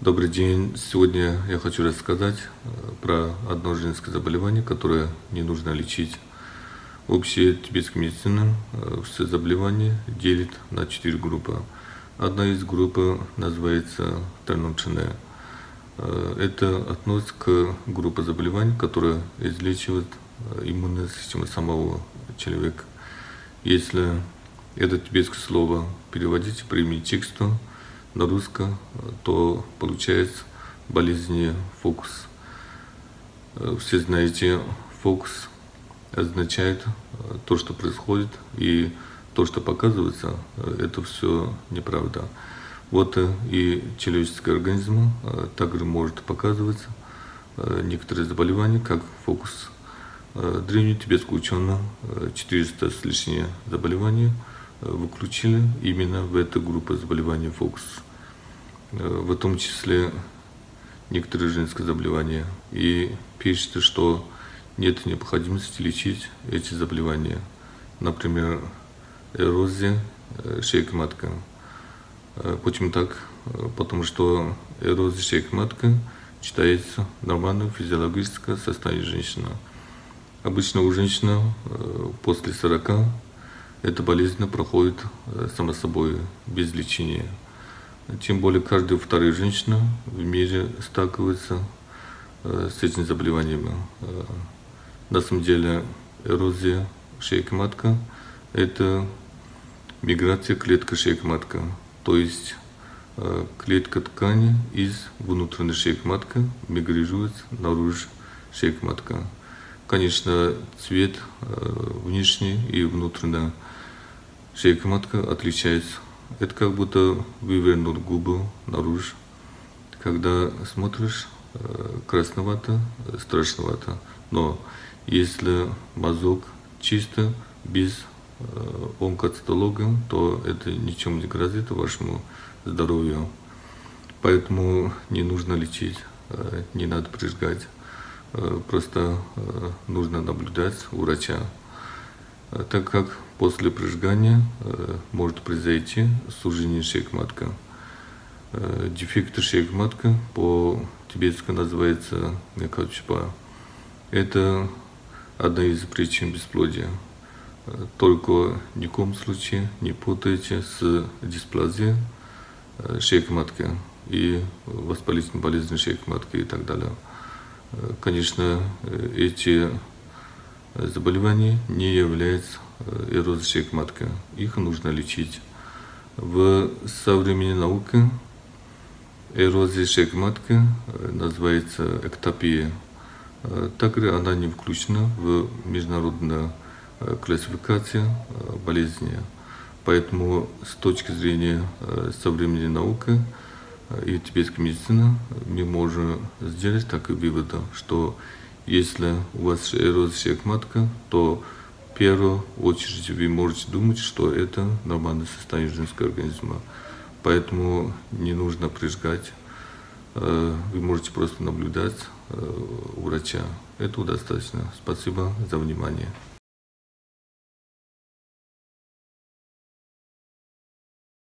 Добрый день. Сегодня я хочу рассказать про одно женское заболевание, которое не нужно лечить. Общая тибетская медицина все заболевания делит на 4 группы. Одна из групп называется Тарнучная. Это относится к группе заболеваний, которые излечивают иммунную систему самого человека. Если это тибетское слово переводить по имени тексту на русском, то получается болезнь фокус. Все знаете, фокус означает то, что происходит, и то, что показывается, это все неправда. Вот и человеческий организм также может показывать некоторые заболевания, как фокус. Древние тибетские ученые 400 с лишним заболеваний выключили именно в эту группу заболеваний фокус. В том числе некоторые женские заболевания. И пишется, что нет необходимости лечить эти заболевания. Например, эрозия шейки матки. Почему так? Потому что эрозия шейки матки считается нормальным физиологическое состояние женщины. Обычно у женщины после 40 эта болезнь проходит само собой, без лечения. Тем более каждая вторая женщина в мире сталкивается с этими заболеваниями. На самом деле эрозия шейки матки – это миграция клетки шейки матки. То есть клетка ткани из внутренней шейки матки мигрирует наружу шейки матки. Конечно, цвет внешний и внутренний шейки матки отличается. Это как будто вывернул губы наружу. Когда смотришь, красновато, страшновато. Но если мазок чисто, без онкоцитологии, то это ничем не грозит вашему здоровью. Поэтому не нужно лечить, не надо прижигать. Просто нужно наблюдать у врача. Так как после прижигания может произойти сужение шейки матки. Дефект шейки матки по-тибетски называется мекачпа. Это одна из причин бесплодия. Только ни в коем случае не путайте с дисплазией шейки матки и воспалительной болезнью шейки матки и так далее. Конечно, эти заболевания не являются эрозией шейки матки. Их нужно лечить. В современной науке эрозия шейки матки называется эктопия. Также она не включена в международную классификацию болезни. Поэтому с точки зрения современной науки и тибетской медицины мы можем сделать такой вывод, что если у вас эрозия шейки матки, то в первую очередь вы можете думать, что это нормальное состояние женского организма. Поэтому не нужно прижигать. Вы можете просто наблюдать у врача. Этого достаточно. Спасибо за внимание.